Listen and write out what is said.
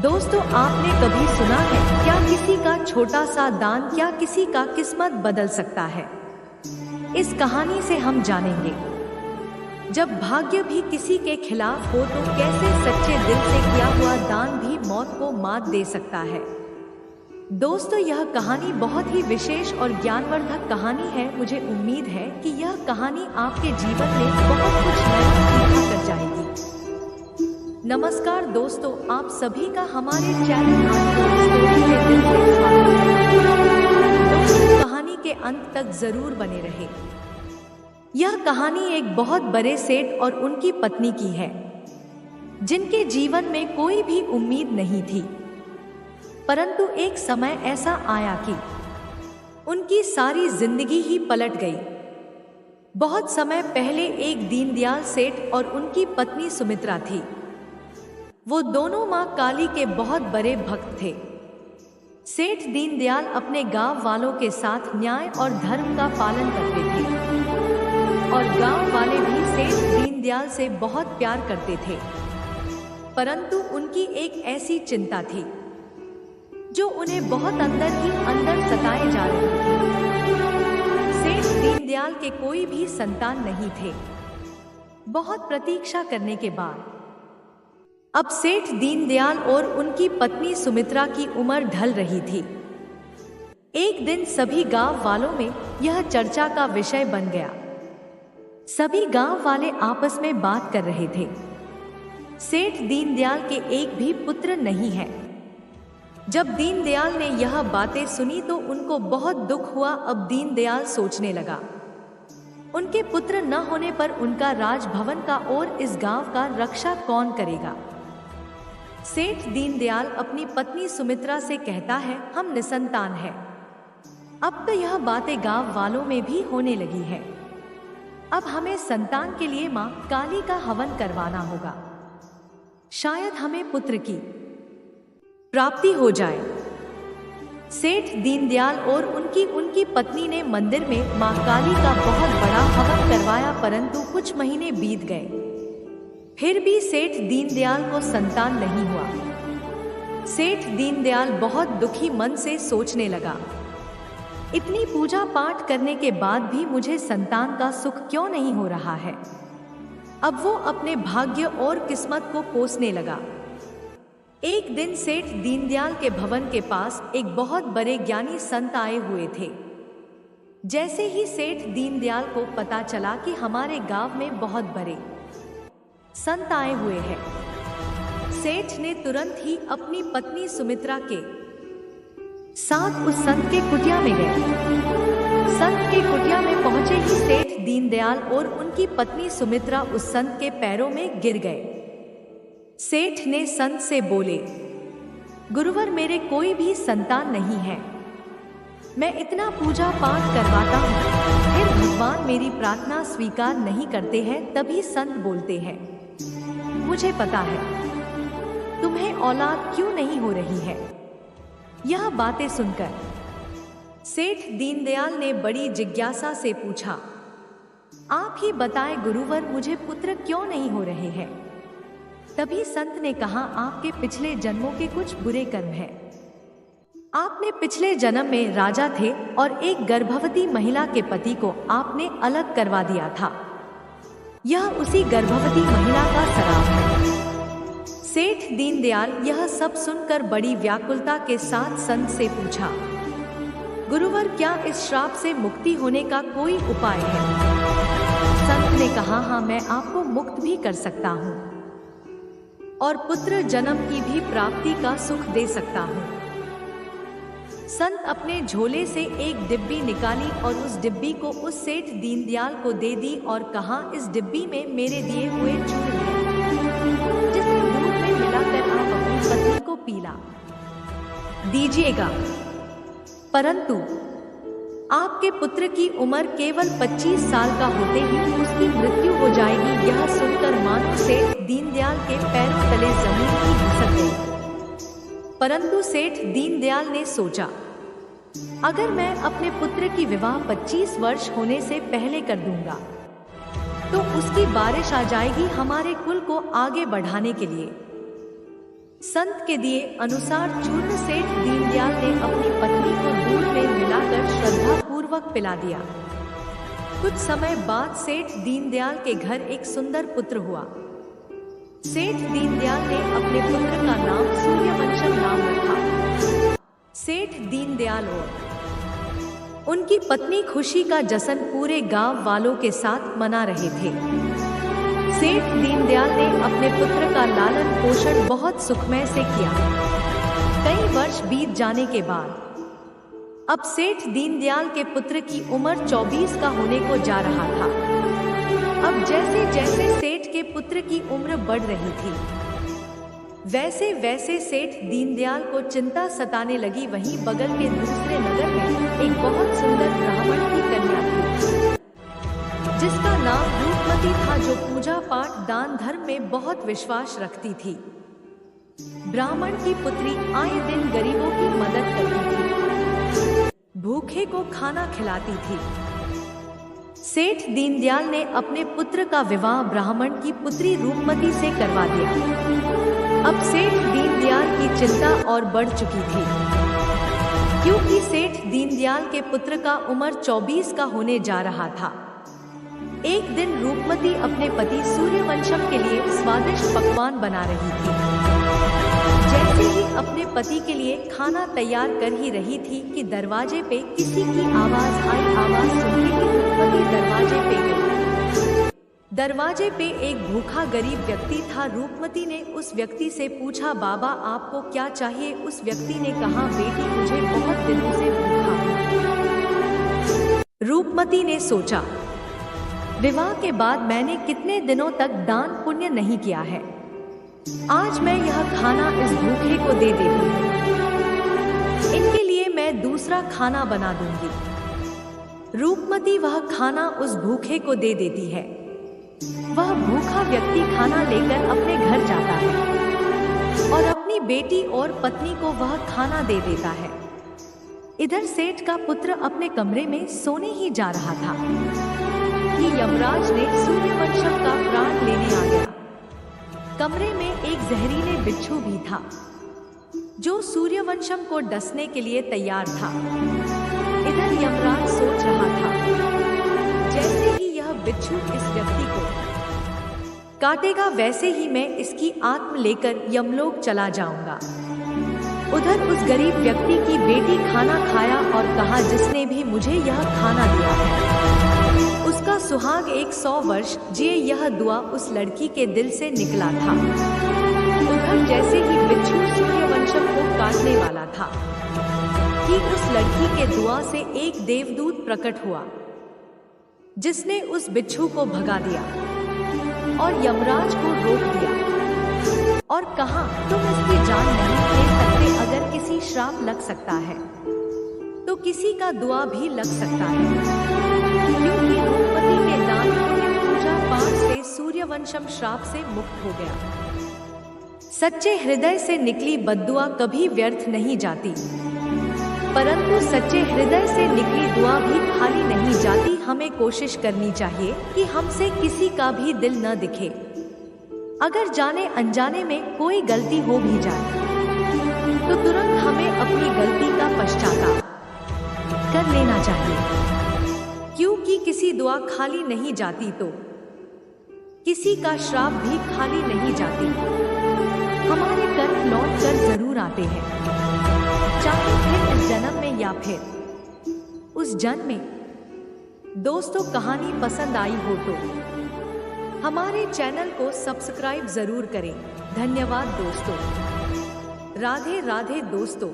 दोस्तों, आपने कभी सुना है क्या किसी का छोटा सा दान क्या किसी का किस्मत बदल सकता है? इस कहानी से हम जानेंगे जब भाग्य भी किसी के खिलाफ हो तो कैसे सच्चे दिल से किया हुआ दान भी मौत को मात दे सकता है। दोस्तों, यह कहानी बहुत ही विशेष और ज्ञानवर्धक कहानी है। मुझे उम्मीद है कि यह कहानी आपके जीवन में बहुत कुछ नया सीखा कर जाएगी। नमस्कार दोस्तों, आप सभी का हमारे चैनल स्टोरी में दिल से स्वागत है। दोस्तों, कहानी के अंत तक जरूर बने रहे। यह कहानी एक बहुत बड़े सेठ और उनकी पत्नी की है, जिनके जीवन में कोई भी उम्मीद नहीं थी। परंतु एक समय ऐसा आया कि उनकी सारी जिंदगी ही पलट गई। बहुत समय पहले एक दीनदयाल सेठ और उनकी पत्नी सुमित्रा थी। वो दोनों मां काली के बहुत बड़े भक्त थे। सेठ दीनदयाल अपने गांव वालों के साथ न्याय और धर्म का पालन करते थे और गांव वाले भी सेठ दीनदयाल से बहुत प्यार करते थे। परंतु उनकी एक ऐसी चिंता थी जो उन्हें बहुत अंदर ही अंदर सताए जा रही थी। सेठ दीनदयाल के कोई भी संतान नहीं थे। बहुत प्रतीक्षा करने के बाद अब सेठ दीनदयाल और उनकी पत्नी सुमित्रा की उम्र ढल रही थी। एक दिन सभी गांव वालों में यह चर्चा का विषय बन गया। सभी गांव वाले आपस में बात कर रहे थे। सेठ दीनदयाल के एक भी पुत्र नहीं है। जब दीनदयाल ने यह बातें सुनी तो उनको बहुत दुख हुआ। अब दीनदयाल सोचने लगा, उनके पुत्र न होने पर उनका राजभवन का और इस गांव का रक्षा कौन करेगा। सेठ दीनदयाल अपनी पत्नी सुमित्रा से कहता है, हम निसंतान हैं। अब तो यह बातें गांव वालों में भी होने लगी है। अब हमें संतान के लिए मां काली का हवन करवाना होगा। शायद हमें पुत्र की प्राप्ति हो जाए। सेठ दीनदयाल और उनकी पत्नी ने मंदिर में मां काली का बहुत बड़ा हवन करवाया। परंतु कुछ महीने बीत गए, फिर भी सेठ दीनदयाल को संतान नहीं हुआ। सेठ दीनदयाल बहुत दुखी मन से सोचने लगा, इतनी पूजा पाठ करने के बाद भी मुझे संतान का सुख क्यों नहीं हो रहा है। अब वो अपने भाग्य और किस्मत को कोसने लगा। एक दिन सेठ दीनदयाल के भवन के पास एक बहुत बड़े ज्ञानी संत आए हुए थे। जैसे ही सेठ दीनदयाल को पता चला कि हमारे गांव में बहुत बड़े संत आए हुए हैं, सेठ ने तुरंत ही अपनी पत्नी सुमित्रा के साथ उस संत के कुटिया में गए। संत के कुटिया में पहुंचे ही सेठ दीनदयाल और उनकी पत्नी सुमित्रा उस संत के पैरों में गिर गए। सेठ ने संत से बोले, गुरुवर, मेरे कोई भी संतान नहीं है। मैं इतना पूजा पाठ करवाता हूँ, फिर भगवान मेरी प्रार्थना स्वीकार नहीं करते हैं। तभी संत बोलते हैं, मुझे पता है तुम्हें औलाद क्यों नहीं हो रही है। यह बातें सुनकर सेठ दीनदयाल ने बड़ी जिज्ञासा से पूछा, आप ही बताएं गुरुवर, मुझे पुत्र क्यों नहीं हो रहे हैं। तभी संत ने कहा, आपके पिछले जन्मों के कुछ बुरे कर्म हैं। आपने पिछले जन्म में राजा थे और एक गर्भवती महिला के पति को आपने अलग करवा दिया था। यह उसी गर्भवती महिला का श्राप है। सेठ दीनदयाल यह सब सुनकर बड़ी व्याकुलता के साथ संत से पूछा, गुरुवर, क्या इस श्राप से मुक्ति होने का कोई उपाय है। संत ने कहा, हाँ, मैं आपको मुक्त भी कर सकता हूँ और पुत्र जन्म की भी प्राप्ति का सुख दे सकता हूँ। संत अपने झोले से एक डिब्बी निकाली और उस डिब्बी को उस सेठ दीनदयाल को दे दी और कहा, इस डिब्बी में मेरे दिए हुए चूर्ण है, जिसे दूध में मिलाकर आप अपनी पत्नी को पिला दीजिएगा। परंतु आपके पुत्र की उम्र केवल 25 साल का होते ही उसकी मृत्यु हो जाएगी। यह सुनकर मानो सेठ दीनदयाल के पैरों तले जमीन ही घुसक गई। परंतु सेठ दीनदयाल ने सोचा, अगर मैं अपने पुत्र की विवाह 25 वर्ष होने से पहले कर दूंगा तो उसकी बारिश आ जाएगी हमारे कुल को आगे बढ़ाने के लिए। संत के दिए अनुसार चूर्ण सेठ दीनदयाल ने अपनी पत्नी को दूध में मिलाकर श्रद्धा पूर्वक पिला दिया। कुछ समय बाद सेठ दीनदयाल के घर एक सुंदर पुत्र हुआ। सेठ दीनदयाल ने अपने पुत्र का नाम सूर्यवंशम नाम रखा। सेठ दीनदयाल और उनकी पत्नी खुशी का जश्न पूरे गांव वालों के साथ मना रहे थे। सेठ दीनदयाल ने अपने पुत्र का लालन पोषण बहुत सुखमय से किया। कई वर्ष बीत जाने के बाद अब सेठ दीनदयाल के पुत्र की उम्र 24 का होने को जा रहा था। अब जैसे जैसे सेठ के पुत्र की उम्र बढ़ रही थी, वैसे वैसे सेठ दीनदयाल को चिंता सताने लगी। वहीं बगल के दूसरे नगर में एक बहुत सुंदर ब्राह्मण की कन्या थी, जिसका नाम रूपमती था, जो पूजा पाठ दान धर्म में बहुत विश्वास रखती थी। ब्राह्मण की पुत्री आए दिन गरीबों की मदद करती थी, भूखे को खाना खिलाती थी। सेठ दीनदयाल ने अपने पुत्र का विवाह ब्राह्मण की पुत्री रूपमती से करवा दिया। अब सेठ दीनदयाल की चिंता और बढ़ चुकी थी, क्योंकि सेठ दीनदयाल के पुत्र का उम्र 24 का होने जा रहा था। एक दिन रूपमती अपने पति सूर्यवंशम के लिए स्वादिष्ट पकवान बना रही थी। जैसे ही अपने पति के लिए खाना तैयार कर ही रही थी कि दरवाजे पे किसी की आवाज आई। आवाज सुनते ही रूपमती दरवाजे पे गई। दरवाजे पे एक भूखा गरीब व्यक्ति था। रूपमती ने उस व्यक्ति से पूछा, बाबा आपको क्या चाहिए? उस व्यक्ति ने कहा, बेटी मुझे बहुत दिनों से भूखा हूं। रूपमती ने सोचा, विवाह के बाद मैंने कितने दिनों तक दान पुण्य नहीं किया है, आज मैं यह खाना इस भूखे को दे देती हूँ। इनके लिए मैं दूसरा खाना बना दूंगी। रूपमती वह खाना उस भूखे को दे देती है। वह भूखा व्यक्ति खाना लेकर अपने घर जाता है और अपनी बेटी और पत्नी को वह खाना दे देता है। इधर सेठ का पुत्र अपने कमरे में सोने ही जा रहा था कि यमराज ने सूर्यवंशम का प्राण लेने आ गया। कमरे में एक जहरीले बिच्छू भी था, जो सूर्यवंशम को डसने के लिए तैयार था। इधर यमराज सोच रहा था, जैसे ही यह बिच्छू इस व्यक्ति को काटेगा, वैसे ही मैं इसकी आत्मा लेकर यमलोक चला जाऊंगा। उधर उस गरीब व्यक्ति की बेटी खाना खाया और कहा, जिसने भी मुझे यह खाना दिया है, उसका सुहाग 100 वर्ष जिए। यह दुआ उस लड़की के दिल से निकला था। उधर जैसे ही बिच्छू सूर्यवंशम को काटने वाला था कि उस लड़की के दुआ से एक देवदूत प्रकट हुआ, जिसने उस बिच्छू को भगा दिया और यमराज को रोक दिया और कहा, तुम इसकी जान नहीं ले सकते। अगर किसी श्राप लग सकता है तो किसी का दुआ भी लग सकता है, क्योंकि रूपमती के दान पुण्य पूजा पाठ से सूर्यवंशम श्राप से मुक्त हो गया। सच्चे हृदय से निकली बद्दुआ कभी व्यर्थ नहीं जाती, परंतु सच्चे हृदय से निकली दुआ भी खाली नहीं जाती। हमें कोशिश करनी चाहिए कि हमसे किसी का भी दिल न दिखे। अगर जाने अनजाने में कोई गलती हो भी जाए तो तुरंत हमें अपनी गलती का पश्चाताप कर लेना चाहिए, क्योंकि किसी दुआ खाली नहीं जाती तो किसी का श्राप भी खाली नहीं जाती। हमारे कर्म लौट कर जरूर आते हैं, चाहे फिर इस जन्म में या फिर उस जन्म में। दोस्तों, कहानी पसंद आई हो तो हमारे चैनल को सब्सक्राइब जरूर करें। धन्यवाद दोस्तों। राधे राधे दोस्तों।